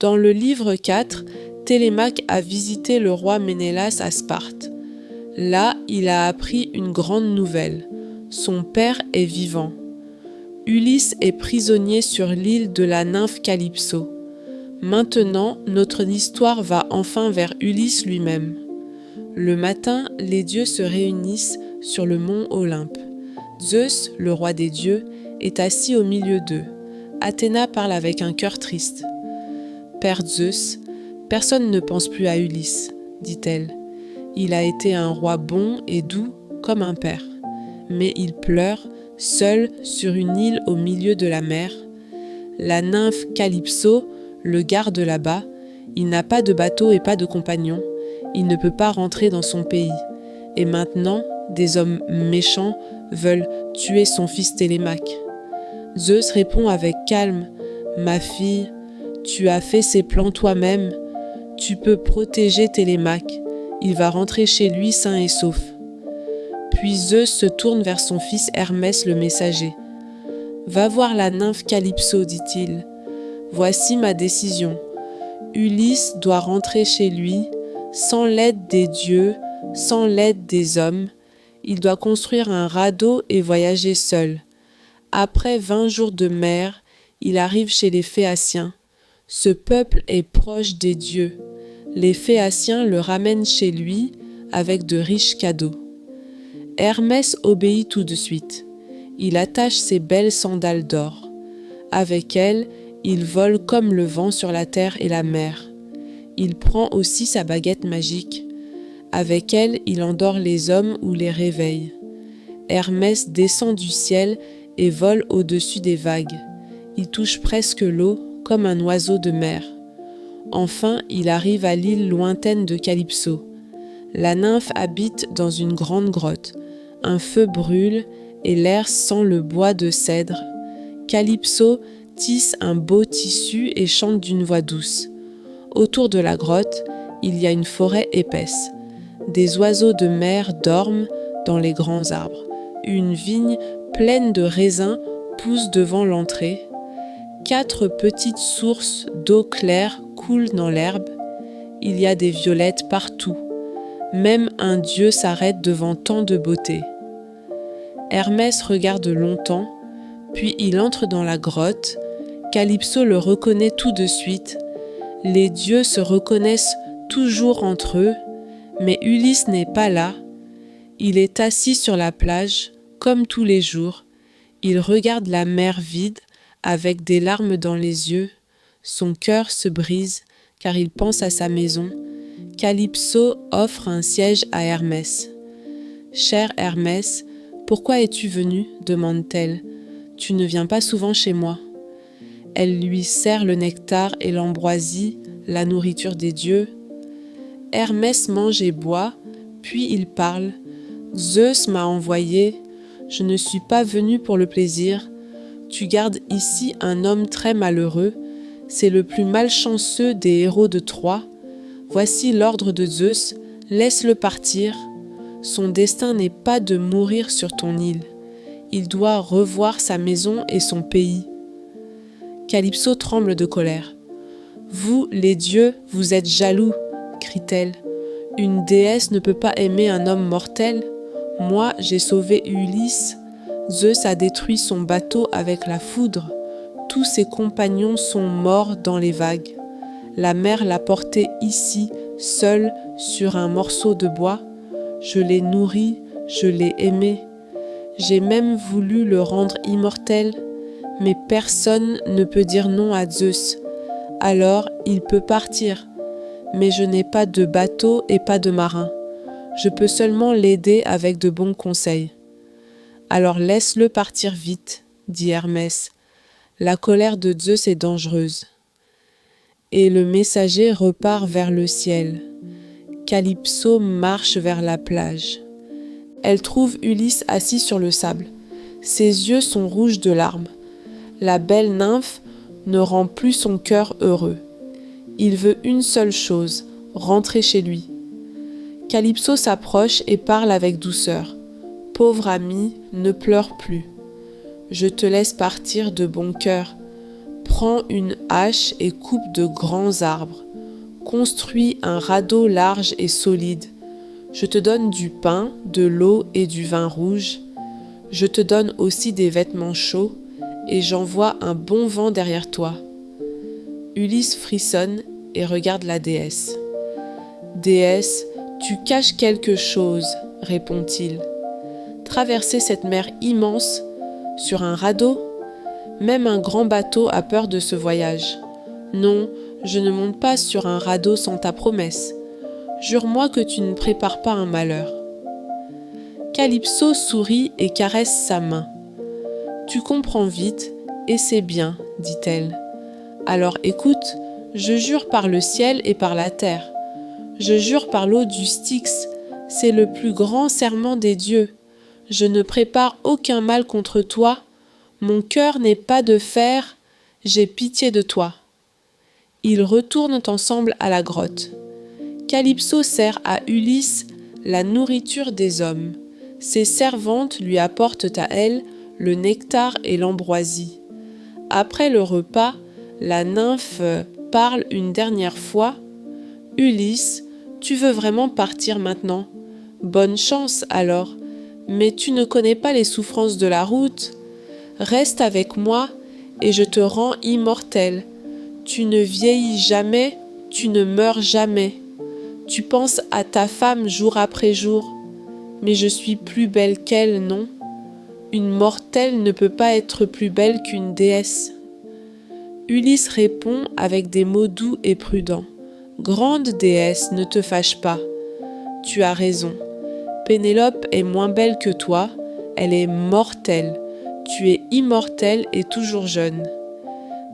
Dans le livre 4, Télémaque a visité le roi Ménélas à Sparte. Là, il a appris une grande nouvelle. Son père est vivant. Ulysse est prisonnier sur l'île de la nymphe Calypso. Maintenant, notre histoire va enfin vers Ulysse lui-même. Le matin, les dieux se réunissent sur le mont Olympe. Zeus, le roi des dieux, est assis au milieu d'eux. Athéna parle avec un cœur triste. « Père Zeus, personne ne pense plus à Ulysse, dit-elle. Il a été un roi bon et doux comme un père. Mais il pleure, seul sur une île au milieu de la mer. La nymphe Calypso le garde là-bas. Il n'a pas de bateau et pas de compagnon. Il ne peut pas rentrer dans son pays. Et maintenant, des hommes méchants veulent tuer son fils Télémaque. » Zeus répond avec calme. « Ma fille, tu as fait ces plans toi-même. Tu peux protéger Télémaque. Il va rentrer chez lui sain et sauf. » Puis Zeus se tourne vers son fils Hermès le messager. « Va voir la nymphe Calypso, dit-il. Voici ma décision. Ulysse doit rentrer chez lui, sans l'aide des dieux, sans l'aide des hommes. Il doit construire un radeau et voyager seul. Après 20 jours de mer, il arrive chez les Phéaciens. Ce peuple est proche des dieux. Les Phéaciens le ramènent chez lui avec de riches cadeaux. Hermès obéit tout de suite. Il attache ses belles sandales d'or. Avec elles, il vole comme le vent sur la terre et la mer. Il prend aussi sa baguette magique. Avec elle, il endort les hommes ou les réveille. Hermès descend du ciel et vole au-dessus des vagues. Il touche presque l'eau comme un oiseau de mer. Enfin, il arrive à l'île lointaine de Calypso. La nymphe habite dans une grande grotte. Un feu brûle et l'air sent le bois de cèdre. Calypso tisse un beau tissu et chante d'une voix douce. Autour de la grotte, il y a une forêt épaisse. Des oiseaux de mer dorment dans les grands arbres. Une vigne pleine de raisins pousse devant l'entrée. 4 petites sources d'eau claire coulent dans l'herbe. Il y a des violettes partout. Même un dieu s'arrête devant tant de beauté. Hermès regarde longtemps, puis il entre dans la grotte. Calypso le reconnaît tout de suite. Les dieux se reconnaissent toujours entre eux, mais Ulysse n'est pas là. Il est assis sur la plage, comme tous les jours. Il regarde la mer vide, avec des larmes dans les yeux. Son cœur se brise, car il pense à sa maison. Calypso offre un siège à Hermès. « Cher Hermès, pourquoi es-tu venu ?» demande-t-elle. « Tu ne viens pas souvent chez moi. » Elle lui sert le nectar et l'ambroisie, la nourriture des dieux. Hermès mange et boit, puis il parle. « Zeus m'a envoyé. Je ne suis pas venu pour le plaisir. Tu gardes ici un homme très malheureux. C'est le plus malchanceux des héros de Troie. Voici l'ordre de Zeus. Laisse-le partir. Son destin n'est pas de mourir sur ton île. Il doit revoir sa maison et son pays. » Calypso tremble de colère. « Vous, les dieux, vous êtes jaloux, » crie-t-elle. « Une déesse ne peut pas aimer un homme mortel. Moi, j'ai sauvé Ulysse. Zeus a détruit son bateau avec la foudre. Tous ses compagnons sont morts dans les vagues. La mer l'a porté ici, seul, sur un morceau de bois. Je l'ai nourri, je l'ai aimé. J'ai même voulu le rendre immortel, mais personne ne peut dire non à Zeus. Alors, il peut partir. Mais je n'ai pas de bateau et pas de marin. Je peux seulement l'aider avec de bons conseils. » « Alors laisse-le partir vite, » dit Hermès. « La colère de Zeus est dangereuse. » Et le messager repart vers le ciel. Calypso marche vers la plage. Elle trouve Ulysse assis sur le sable. Ses yeux sont rouges de larmes. La belle nymphe ne rend plus son cœur heureux. Il veut une seule chose, rentrer chez lui. Calypso s'approche et parle avec douceur. « Pauvre ami, ne pleure plus. Je te laisse partir de bon cœur. Prends une hache et coupe de grands arbres. Construis un radeau large et solide. Je te donne du pain, de l'eau et du vin rouge. Je te donne aussi des vêtements chauds et j'envoie un bon vent derrière toi. » Ulysse frissonne et regarde la déesse. « Déesse, tu caches quelque chose, » répond-il. « Traverser cette mer immense sur un radeau? Même un grand bateau a peur de ce voyage. Non, je ne monte pas sur un radeau sans ta promesse. Jure-moi que tu ne prépares pas un malheur. » Calypso sourit et caresse sa main. « Tu comprends vite, et c'est bien, dit-elle. Alors écoute, je jure par le ciel et par la terre. Je jure par l'eau du Styx, c'est le plus grand serment des dieux. Je ne prépare aucun mal contre toi. Mon cœur n'est pas de fer, j'ai pitié de toi. » Ils retournent ensemble à la grotte. Calypso sert à Ulysse la nourriture des hommes. Ses servantes lui apportent à elle le nectar et l'ambroisie. Après le repas, la nymphe parle une dernière fois. « Ulysse, tu veux vraiment partir maintenant? Bonne chance alors, mais tu ne connais pas les souffrances de la route. Reste avec moi et je te rends immortel. Tu ne vieillis jamais, tu ne meurs jamais. Tu penses à ta femme jour après jour. Mais je suis plus belle qu'elle, non? Une mortelle ne peut pas être plus belle qu'une déesse. » Ulysse répond avec des mots doux et prudents. « Grande déesse, ne te fâche pas. Tu as raison. Pénélope est moins belle que toi, elle est mortelle. Tu es immortelle et toujours jeune.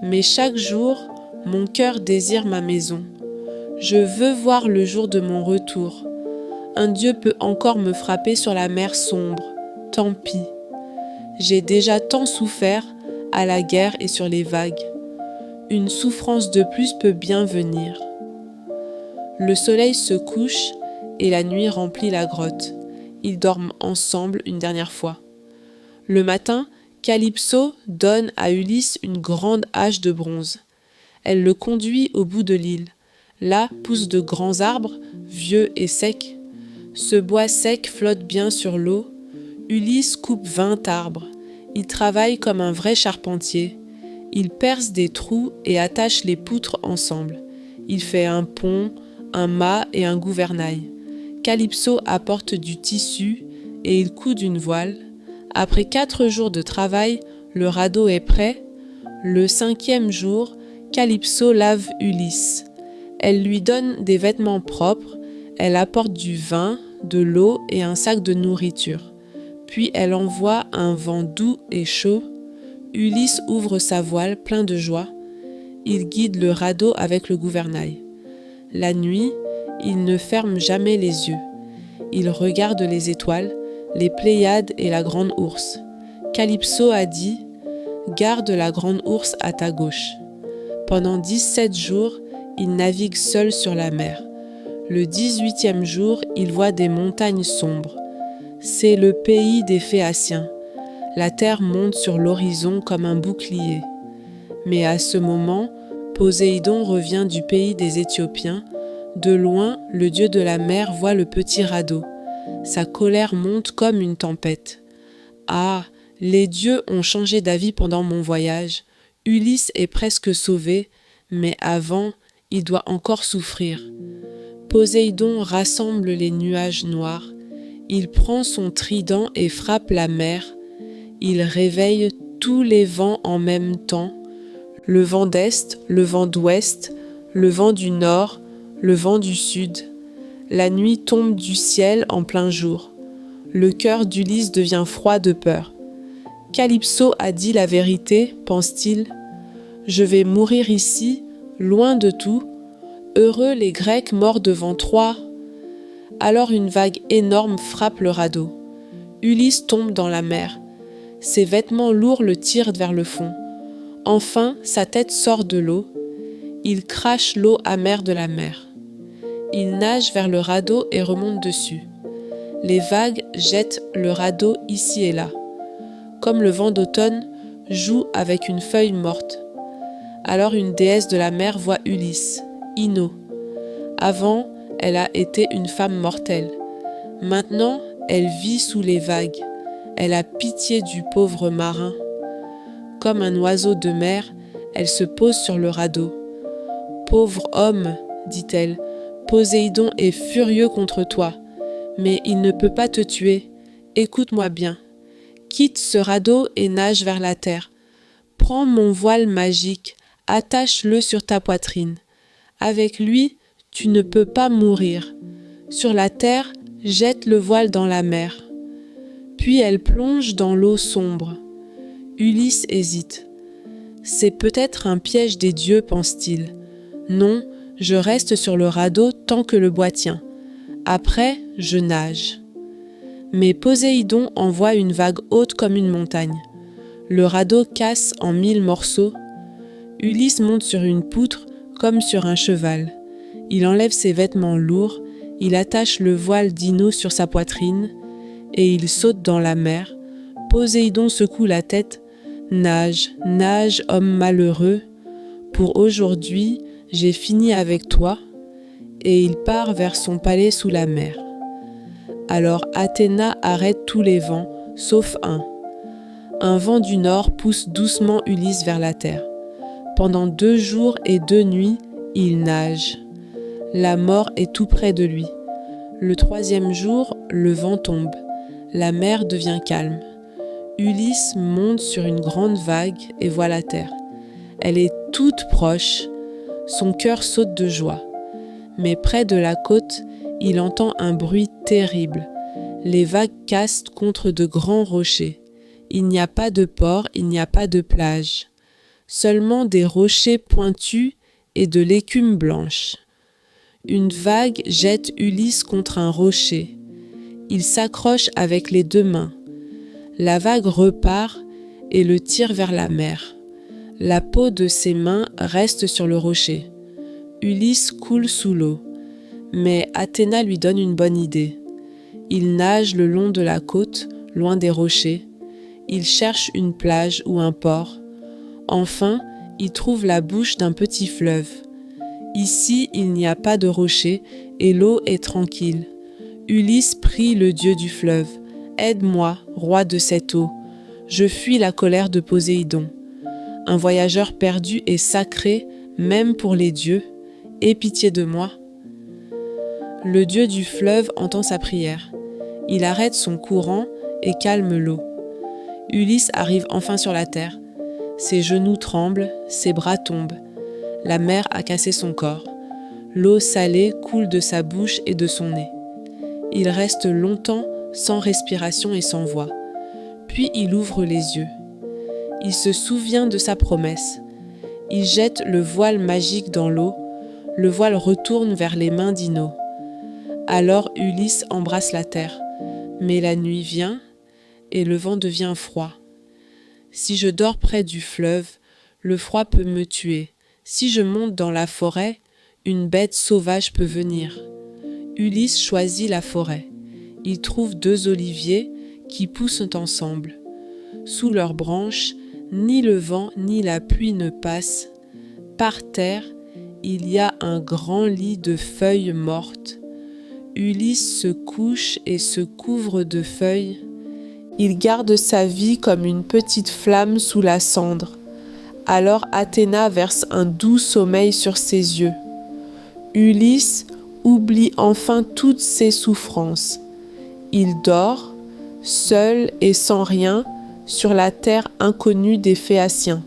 Mais chaque jour, mon cœur désire ma maison. Je veux voir le jour de mon retour. Un dieu peut encore me frapper sur la mer sombre. Tant pis. J'ai déjà tant souffert à la guerre et sur les vagues. Une souffrance de plus peut bien venir. » Le soleil se couche et la nuit remplit la grotte. Ils dorment ensemble une dernière fois. Le matin, Calypso donne à Ulysse une grande hache de bronze. Elle le conduit au bout de l'île. Là poussent de grands arbres, vieux et secs. Ce bois sec flotte bien sur l'eau. Ulysse coupe 20 arbres. Il travaille comme un vrai charpentier. Il perce des trous et attache les poutres ensemble. Il fait un pont, un mât et un gouvernail. Calypso apporte du tissu et il coud une voile. Après 4 jours de travail, le radeau est prêt. Le 5e jour, Calypso lave Ulysse. Elle lui donne des vêtements propres. Elle apporte du vin, de l'eau et un sac de nourriture. Puis elle envoie un vent doux et chaud. Ulysse ouvre sa voile plein de joie. Il guide le radeau avec le gouvernail. La nuit, il ne ferme jamais les yeux. Il regarde les étoiles, les Pléiades et la grande ourse. Calypso a dit « Garde la grande ourse à ta gauche ». Pendant 17 jours, il navigue seul sur la mer. Le 18e jour, il voit des montagnes sombres. C'est le pays des Phéaciens. La terre monte sur l'horizon comme un bouclier. Mais à ce moment, Poséidon revient du pays des Éthiopiens. De loin, le dieu de la mer voit le petit radeau. Sa colère monte comme une tempête. « Ah, les dieux ont changé d'avis pendant mon voyage. Ulysse est presque sauvé, mais avant, il doit encore souffrir. » Poséidon rassemble les nuages noirs. Il prend son trident et frappe la mer. Il réveille tous les vents en même temps. Le vent d'est, le vent d'ouest, le vent du nord, le vent du sud. La nuit tombe du ciel en plein jour. Le cœur d'Ulysse devient froid de peur. Calypso a dit la vérité, pense-t-il. Je vais mourir ici, loin de tout. Heureux les Grecs morts devant Troie. Alors une vague énorme frappe le radeau. Ulysse tombe dans la mer. Ses vêtements lourds le tirent vers le fond. Enfin, sa tête sort de l'eau. Il crache l'eau amère de la mer. Il nage vers le radeau et remonte dessus. Les vagues jettent le radeau ici et là. Comme le vent d'automne joue avec une feuille morte. Alors une déesse de la mer voit Ulysse, Ino. Avant, elle a été une femme mortelle. Maintenant, elle vit sous les vagues. Elle a pitié du pauvre marin. Comme un oiseau de mer, elle se pose sur le radeau. « Pauvre homme, dit-elle, Poséidon est furieux contre toi, mais il ne peut pas te tuer. Écoute-moi bien. Quitte ce radeau et nage vers la terre. Prends mon voile magique, attache-le sur ta poitrine. Avec lui, tu ne peux pas mourir. Sur la terre, jette le voile dans la mer. » Puis elle plonge dans l'eau sombre. Ulysse hésite. « C'est peut-être un piège des dieux, pense-t-il. Non, je reste sur le radeau tant que le bois tient. Après, je nage. » Mais Poséidon envoie une vague haute comme une montagne. Le radeau casse en 1000 morceaux. Ulysse monte sur une poutre comme sur un cheval. Il enlève ses vêtements lourds, il attache le voile d'Ino sur sa poitrine et il saute dans la mer. Poséidon secoue la tête. « Nage, nage, homme malheureux. Pour aujourd'hui, j'ai fini avec toi. » Et il part vers son palais sous la mer. Alors Athéna arrête tous les vents, sauf un. Un vent du nord pousse doucement Ulysse vers la terre. Pendant 2 jours et 2 nuits, il nage. La mort est tout près de lui. Le 3e jour, le vent tombe. La mer devient calme. Ulysse monte sur une grande vague et voit la terre. Elle est toute proche. Son cœur saute de joie. Mais près de la côte, il entend un bruit terrible. Les vagues cassent contre de grands rochers. Il n'y a pas de port, il n'y a pas de plage. Seulement des rochers pointus et de l'écume blanche. Une vague jette Ulysse contre un rocher. Il s'accroche avec les 2 mains. La vague repart et le tire vers la mer. La peau de ses mains reste sur le rocher. Ulysse coule sous l'eau. Mais Athéna lui donne une bonne idée. Il nage le long de la côte, loin des rochers. Il cherche une plage ou un port. Enfin, il trouve la bouche d'un petit fleuve. Ici, il n'y a pas de rochers et l'eau est tranquille. Ulysse prie le dieu du fleuve. « Aide-moi, roi de cette eau. Je fuis la colère de Poséidon. Un voyageur perdu est sacré, même pour les dieux. Aie pitié de moi. » Le dieu du fleuve entend sa prière. Il arrête son courant et calme l'eau. Ulysse arrive enfin sur la terre. Ses genoux tremblent, ses bras tombent. La mer a cassé son corps. L'eau salée coule de sa bouche et de son nez. Il reste longtemps sans respiration et sans voix. Puis il ouvre les yeux. Il se souvient de sa promesse. Il jette le voile magique dans l'eau. Le voile retourne vers les mains d'Ino. Alors Ulysse embrasse la terre. Mais la nuit vient et le vent devient froid. Si je dors près du fleuve, le froid peut me tuer. Si je monte dans la forêt, une bête sauvage peut venir. Ulysse choisit la forêt. Il trouve 2 oliviers qui poussent ensemble. Sous leurs branches, ni le vent ni la pluie ne passent. Par terre, il y a un grand lit de feuilles mortes. Ulysse se couche et se couvre de feuilles. Il garde sa vie comme une petite flamme sous la cendre. Alors Athéna verse un doux sommeil sur ses yeux. Ulysse oublie enfin toutes ses souffrances. Il dort, seul et sans rien, sur la terre inconnue des Phéaciens.